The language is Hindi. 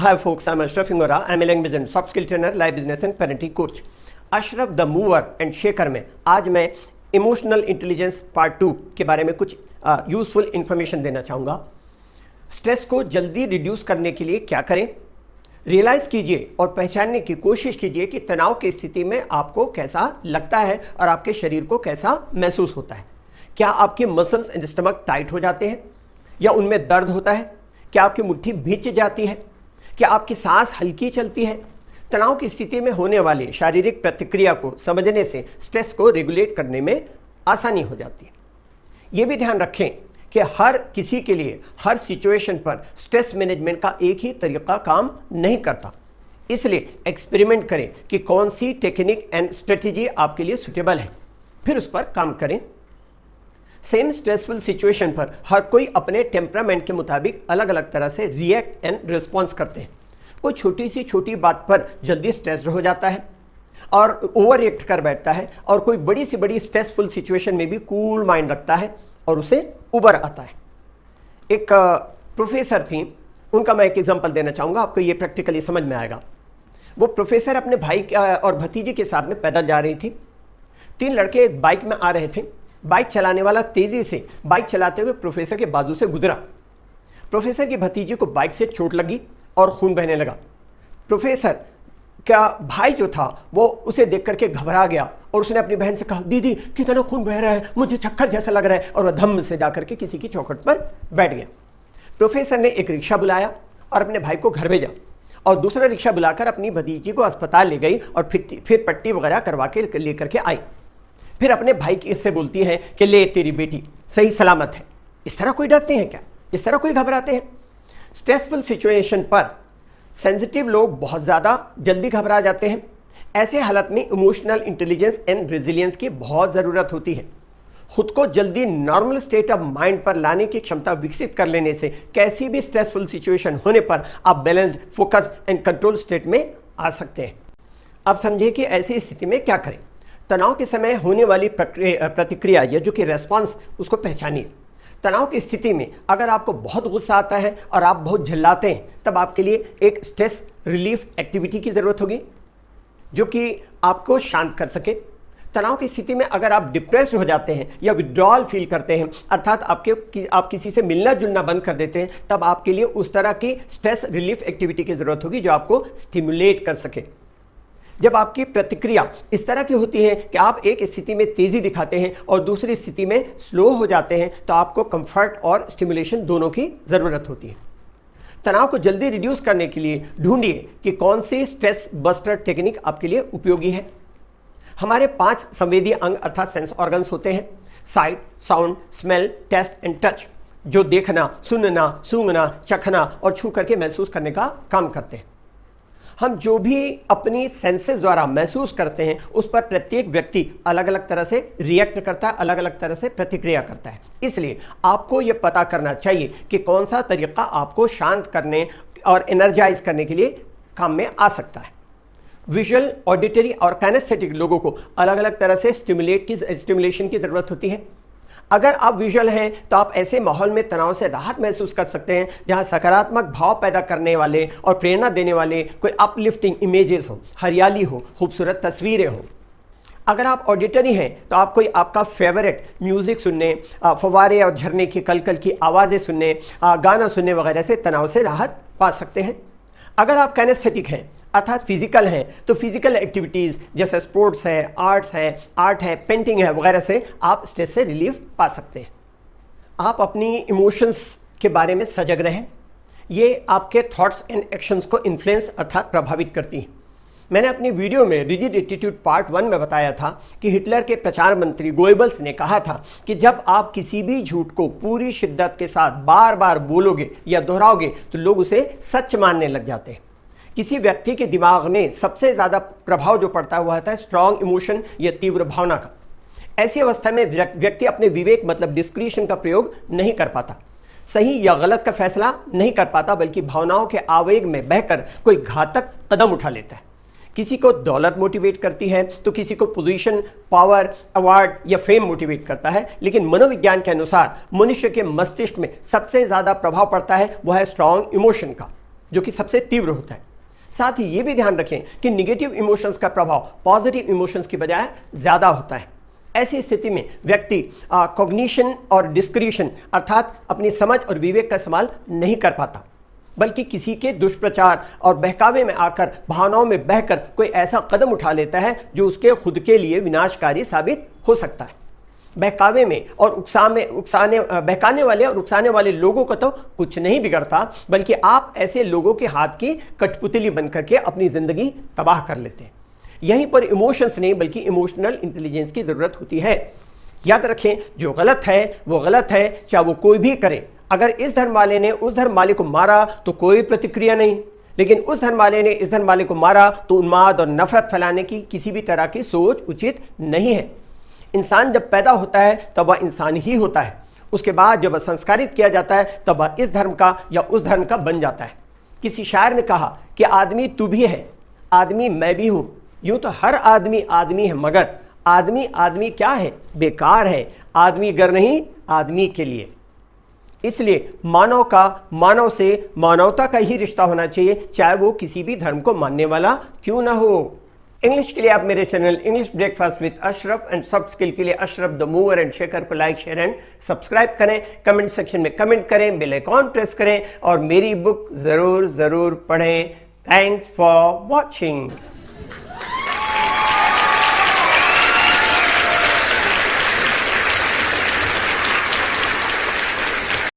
Hi folks, I'm Ashraf Ingora. I'm a language and soft skill trainer, live business and parenting coach. Ashraf the mover and shaker में आज मैं इमोशनल इंटेलिजेंस पार्ट 2 के बारे में कुछ यूजफुल इंफॉर्मेशन देना चाहूँगा। स्ट्रेस को जल्दी रिड्यूस करने के लिए क्या करें, रियलाइज़ कीजिए और पहचानने की कोशिश कीजिए कि तनाव की स्थिति में आपको कैसा लगता है और आपके शरीर को कैसा महसूस होता है। क्या आपके मसल्स एंड स्टमक टाइट हो जाते हैं या उनमें दर्द होता है? क्या आपकी मुट्ठी भींच जाती है? क्या आपकी सांस हल्की चलती है? तनाव की स्थिति में होने वाली शारीरिक प्रतिक्रिया को समझने से स्ट्रेस को रेगुलेट करने में आसानी हो जाती है। ये भी ध्यान रखें कि हर किसी के लिए हर सिचुएशन पर स्ट्रेस मैनेजमेंट का एक ही तरीका काम नहीं करता, इसलिए एक्सपेरिमेंट करें कि कौन सी टेक्निक एंड स्ट्रेटेजी आपके लिए सुटेबल है, फिर उस पर काम करें। सेम स्ट्रेसफुल सिचुएशन पर हर कोई अपने टेम्परामेंट के मुताबिक अलग अलग तरह से रिएक्ट एंड रिस्पॉन्स करते हैं। कोई छोटी बात पर जल्दी स्ट्रेस्ड हो जाता है और ओवर रिएक्ट कर बैठता है, और कोई बड़ी से बड़ी स्ट्रेसफुल सिचुएशन में भी कूल माइंड रखता है और उसे उबर आता है। एक प्रोफेसर थी, उनका मैं एक एग्जांपल देना चाहूँगा, आपको ये प्रैक्टिकली समझ में आएगा। वो प्रोफेसर अपने भाई और भतीजे के साथ में पैदल जा रही थी। 3 लड़के एक बाइक में आ रहे थे। बाइक चलाने वाला तेज़ी से बाइक चलाते हुए प्रोफेसर के बाजू से गुजरा। प्रोफेसर की भतीजी को बाइक से चोट लगी और खून बहने लगा। प्रोफेसर का भाई जो था वो उसे देख करके घबरा गया और उसने अपनी बहन से कहा, दीदी कितना खून बह रहा है, मुझे चक्कर जैसा लग रहा है, और वह धम्म से जाकर के किसी की चौखट पर बैठ गया। प्रोफेसर ने एक रिक्शा बुलाया और अपने भाई को घर भेजा और दूसरा रिक्शा बुलाकर अपनी भतीजी को अस्पताल ले गई और फिर पट्टी वगैरह करवा के लेकर के आई। फिर अपने भाई की इससे बोलती है कि ले तेरी बेटी सही सलामत है। इस तरह कोई डरते हैं क्या? इस तरह कोई घबराते हैं? स्ट्रेसफुल सिचुएशन पर सेंसिटिव लोग बहुत ज़्यादा जल्दी घबरा जाते हैं। ऐसे हालत में इमोशनल इंटेलिजेंस एंड रेजिलियंस की बहुत ज़रूरत होती है। खुद को जल्दी नॉर्मल स्टेट ऑफ माइंड पर लाने की क्षमता विकसित कर लेने से कैसी भी स्ट्रेसफुल सिचुएशन होने पर आप balanced, focus and control state में आ सकते हैं। अब समझिए कि ऐसी स्थिति में क्या करें। तनाव के समय होने वाली प्रतिक्रिया या जो कि रेस्पॉन्स, उसको पहचानिए। तनाव की स्थिति में अगर आपको बहुत गुस्सा आता है और आप बहुत झल्लाते हैं, तब आपके लिए एक स्ट्रेस रिलीफ एक्टिविटी की ज़रूरत होगी जो कि आपको शांत कर सके। तनाव की स्थिति में अगर आप डिप्रेस्ड हो जाते हैं या विड्रॉल फील करते हैं, अर्थात आप किसी से मिलना जुलना बंद कर देते हैं, तब आपके लिए उस तरह की स्ट्रेस रिलीफ एक्टिविटी की ज़रूरत होगी जो आपको स्टिमुलेट कर सके। जब आपकी प्रतिक्रिया इस तरह की होती है कि आप एक स्थिति में तेज़ी दिखाते हैं और दूसरी स्थिति में स्लो हो जाते हैं, तो आपको कंफर्ट और स्टिमुलेशन दोनों की ज़रूरत होती है। तनाव को जल्दी रिड्यूस करने के लिए ढूंढिए कि कौन सी स्ट्रेस बस्टर टेक्निक आपके लिए उपयोगी है। हमारे 5 संवेदी अंग अर्थात सेंस ऑर्गन्स होते हैं: sight, sound, smell, taste and touch, जो देखना, सुनना, सूंघना, चखना और छू करके महसूस करने का काम करते हैं। हम जो भी अपनी सेंसेस द्वारा महसूस करते हैं, उस पर प्रत्येक व्यक्ति अलग अलग तरह से रिएक्ट करता है, अलग अलग तरह से प्रतिक्रिया करता है। इसलिए आपको यह पता करना चाहिए कि कौन सा तरीका आपको शांत करने और एनर्जाइज करने के लिए काम में आ सकता है। विजुअल, ऑडिटरी और काइनेस्थेटिक लोगों को अलग अलग तरह से स्टिमुलेशन की ज़रूरत होती है। अगर आप विजुअल हैं तो आप ऐसे माहौल में तनाव से राहत महसूस कर सकते हैं जहां सकारात्मक भाव पैदा करने वाले और प्रेरणा देने वाले कोई अपलिफ्टिंग इमेजेस हो, हरियाली हो, खूबसूरत तस्वीरें हो। अगर आप ऑडिटरी हैं तो आप कोई आपका फेवरेट म्यूज़िक सुनने, फव्वारे और झरने की कलकल की आवाज़ें सुनने, गाना सुनने वगैरह से तनाव से राहत पा सकते हैं। अगर आप काइनेस्थेटिक हैं अर्थात फिजिकल हैं, तो फिजिकल एक्टिविटीज़ जैसे स्पोर्ट्स है, आर्ट है, पेंटिंग है वगैरह से आप स्ट्रेस से रिलीफ पा सकते हैं। आप अपनी इमोशंस के बारे में सजग रहें। ये आपके थॉट्स एंड एक्शंस को इन्फ्लुएंस अर्थात प्रभावित करती हैं। मैंने अपनी वीडियो में रिजिड एटीट्यूड पार्ट 1 में बताया था कि हिटलर के प्रचार मंत्री गोएबल्स ने कहा था कि जब आप किसी भी झूठ को पूरी शिद्दत के साथ बार बार बोलोगे या दोहराओगे तो लोग उसे सच मानने लग जाते हैं। किसी व्यक्ति के दिमाग में सबसे ज़्यादा प्रभाव जो पड़ता है वह होता है स्ट्रॉन्ग इमोशन या तीव्र भावना का। ऐसी अवस्था में व्यक्ति अपने विवेक मतलब डिस्क्रिशन का प्रयोग नहीं कर पाता, सही या गलत का फैसला नहीं कर पाता, बल्कि भावनाओं के आवेग में बहकर कोई घातक कदम उठा लेता है। किसी को दौलत मोटिवेट करती है तो किसी को पोजीशन, पावर, अवार्ड या फेम मोटिवेट करता है, लेकिन मनोविज्ञान के अनुसार मनुष्य के मस्तिष्क में सबसे ज़्यादा प्रभाव पड़ता है वह है स्ट्रॉन्ग इमोशन का। जो कि सबसे तीव्र होता है। साथ ही ये भी ध्यान रखें कि निगेटिव इमोशंस का प्रभाव पॉजिटिव इमोशंस की बजाय ज़्यादा होता है। ऐसी स्थिति में व्यक्ति कॉग्निशन और डिस्क्रिशन अर्थात अपनी समझ और विवेक का इस्तेमाल नहीं कर पाता, बल्कि किसी के दुष्प्रचार और बहकावे में आकर भावनाओं में बहकर कोई ऐसा कदम उठा लेता है जो उसके खुद के लिए विनाशकारी साबित हो सकता है। बहकावे में और बहकाने वाले और उकसाने वाले लोगों का तो कुछ नहीं बिगड़ता, बल्कि आप ऐसे लोगों के हाथ की कठपुतली बन करके अपनी ज़िंदगी तबाह कर लेते हैं। यहीं पर इमोशंस नहीं बल्कि इमोशनल इंटेलिजेंस की ज़रूरत होती है। याद रखें, जो गलत है वो गलत है, चाहे वो कोई भी करे। अगर इस धर्म वाले ने उस धर्म वाले को मारा तो कोई प्रतिक्रिया नहीं, लेकिन उस धर्म वाले ने इस धर्म वाले को मारा तो उन्माद और नफरत फैलाने की किसी भी तरह की सोच उचित नहीं है। इंसान जब पैदा होता है तब वह इंसान ही होता है। उसके बाद जब वह संस्कारित किया जाता है तब वह इस धर्म का या उस धर्म का बन जाता है। किसी शायर ने कहा कि आदमी तू भी है, आदमी मैं भी हूँ। यूँ तो हर आदमी आदमी है, मगर आदमी आदमी क्या है? बेकार है। आदमी गर नहीं, आदमी के लिए। इसलिए मानव का मानव से मानवता का ही रिश्ता होना चाहिए, चाहे वो किसी भी धर्म को मानने वाला क्यों ना हो। इंग्लिश के लिए आप मेरे channel English breakfast with Ashraf and soft skill के लिए Ashraf the mover and shaker को लाइक, शेयर एंड सब्सक्राइब करें। कमेंट सेक्शन में कमेंट करें, बेल आइकॉन प्रेस करें और मेरी बुक ज़रूर पढ़ें। Thanks for watching.